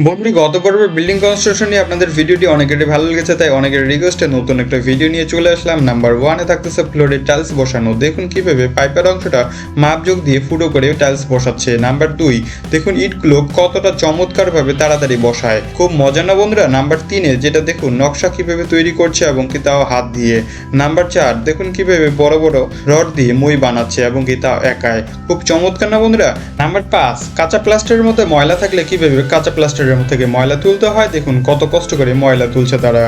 বন্ধু গত পর্বে বিল্ডিং কনস্ট্রাকশন নিয়ে আপনাদের ভিডিওটি অনেকেরই ভালো লেগেছে, তাই অনেকের রিকোয়েস্টে নতুন একটা ভিডিও নিয়ে চলে আসলাম। নাম্বার 1-এ থাকতেছে ফ্লোরে টাইলস বসানো। দেখুন কিভাবে পাইপের অংশটা মাপযোগ দিয়ে ফুটো করে টাইলস বসাচ্ছে। নাম্বার 2, দেখুন ইটগুলো কতটা চমৎকারভাবে তাড়াতাড়ি বসায়, খুব মজা না বন্ধুরা। নাম্বার 3-এ যেটা দেখুন নকশা কিভাবে তৈরি করছে এবং কি তাও হাত দিয়ে। নাম্বার 4, দেখুন কিভাবে বড় বড় রড দিয়ে মই বানাচ্ছে এবং কি তাও একাই, খুব চমৎকার না বন্ধুরা। নাম্বার 5, কাঁচা প্লাস্টারের মধ্যে ময়লা থাকলে কিভাবে কাঁচা প্লাস্টারের থেকে ময়লা তুলতে হয়, দেখুন কত কষ্ট করে ময়লা তুলছে তারা।